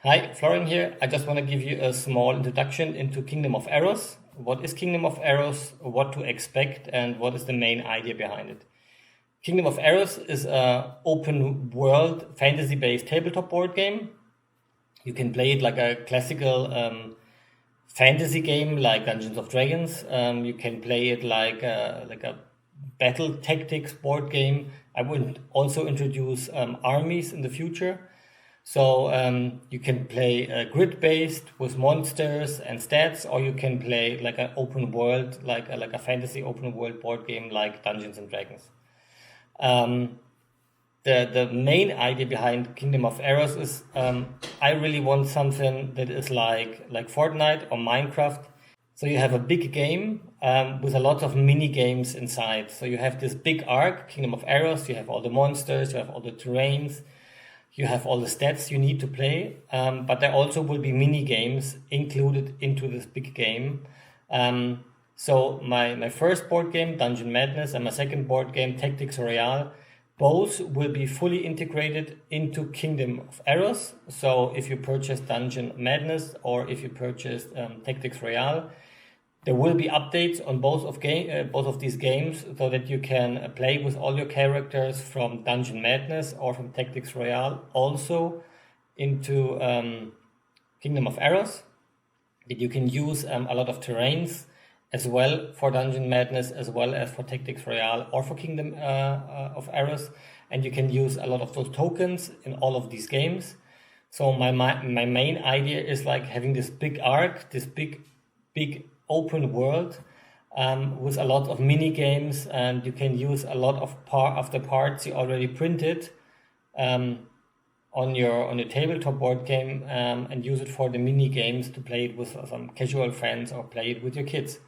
Hi, Florian here. I just want to give you a small introduction into Kingdom of Aros. What is Kingdom of Aros, what to expect, and what is the main idea behind it. Kingdom of Aros is a open world fantasy-based tabletop board game. You can play it like a classical fantasy game like Dungeons of Dragons. You can play it like a battle tactics board game. I would also introduce armies in the future. So you can play grid-based with monsters and stats, or you can play like an open world, like a fantasy open world board game like Dungeons and Dragons. Um, the main idea behind Kingdom of Aros is I really want something that is like Fortnite or Minecraft. So you have a big game with a lot of mini games inside. So you have this big arc, Kingdom of Aros. You have all the monsters, you have all the terrains, you have all the stats you need to play, but there also will be mini games included into this big game. So my first board game, Dungeon Madness, and my second board game, Tactics Royale, both will be fully integrated into Kingdom of Aros. So if you purchase Dungeon Madness or if you purchase Tactics Royale, there will be updates on both of these games so that you can play with all your characters from Dungeon Madness or from Tactics Royale also into Kingdom of Aros. That you can use a lot of terrains as well for Dungeon Madness as well as for Tactics Royale or for Kingdom of Aros, and you can use a lot of those tokens in all of these games. So my main idea is like having this big arc, this big open world with a lot of mini games, and you can use a lot of the parts you already printed on your tabletop board game and use it for the mini games to play it with some casual friends or play it with your kids.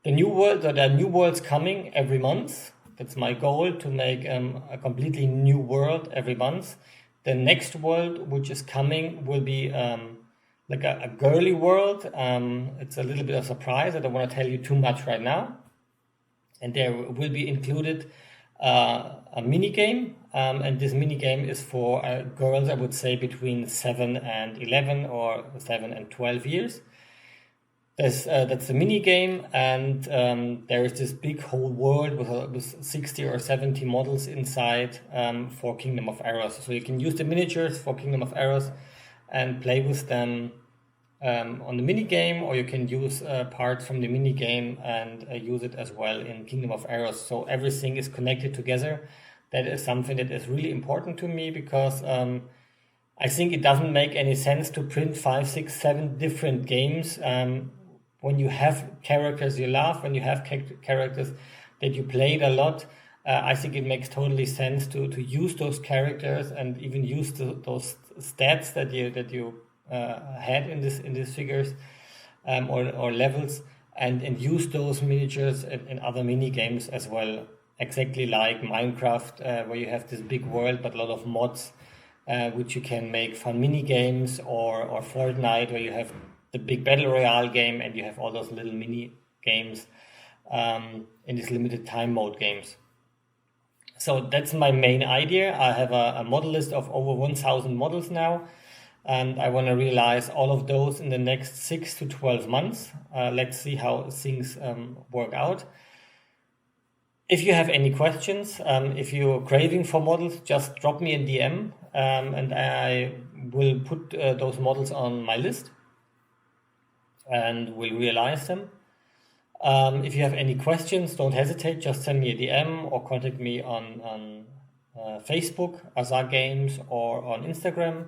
There are new worlds coming every month. That's my goal, to make a completely new world every month. The next world which is coming will be like a girly world. It's a little bit of a surprise. I don't want to tell you too much right now. And there will be included a mini game, and this mini game is for girls, I would say, between 7 and 11 or 7 and 12 years. That's the mini game, and there is this big whole world with 60 or 70 models inside for Kingdom of Aros. So you can use the miniatures for Kingdom of Aros and play with them on the mini game, or you can use parts from the mini game and use it as well in Kingdom of Aros. So everything is connected together. That is something that is really important to me because I think it doesn't make any sense to print 5, 6, 7 different games when you have characters you love, when you have characters that you played a lot. I think it makes totally sense to use those characters and even use those stats that you had in these figures or levels, and use those miniatures in other mini games as well. Exactly like Minecraft, where you have this big world but a lot of mods, which you can make fun mini games, or Fortnite, where you have the big battle royale game and you have all those little mini games in these limited time mode games. So that's my main idea. I have a model list of over 1,000 models now, and I want to realize all of those in the next 6 to 12 months. Let's see how things work out. If you have any questions, if you're craving for models, just drop me a DM, and I will put those models on my list and will realize them. If you have any questions, don't hesitate. Just send me a DM or contact me on Facebook, Azar Games, or on Instagram,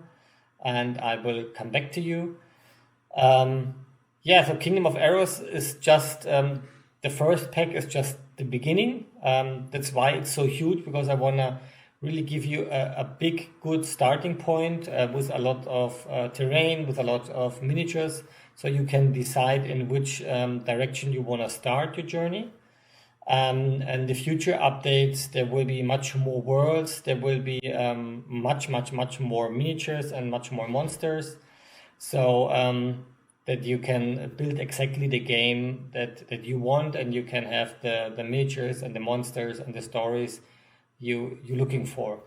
and I will come back to you. So Kingdom of Aros is just the first pack is just the beginning. That's why it's so huge, because I want to really give you a big, good starting point with a lot of terrain, with a lot of miniatures, so you can decide in which direction you want to start your journey. And the future updates, there will be much more worlds, there will be much more miniatures and much more monsters, so that you can build exactly the game that you want, and you can have the miniatures and the monsters and the stories you're looking for.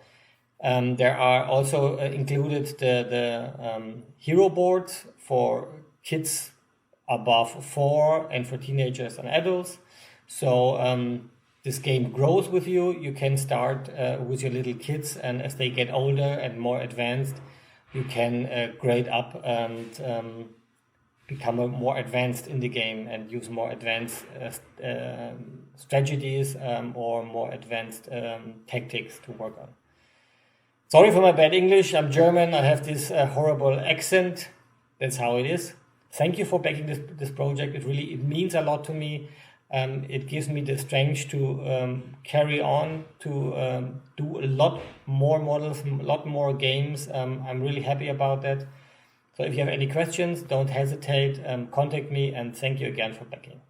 There are also included the hero boards for kids above 4 and for teenagers and adults. So this game grows with you. You can start with your little kids, and as they get older and more advanced, you can grade up and become more advanced in the game and use more advanced strategies or more advanced tactics to work on. Sorry for my bad English. I'm German. I have this horrible accent. That's how it is. Thank you for backing this project. It means a lot to me. It gives me the strength to carry on, to do a lot more models, a lot more games. I'm really happy about that. So if you have any questions, don't hesitate. Contact me, and thank you again for backing.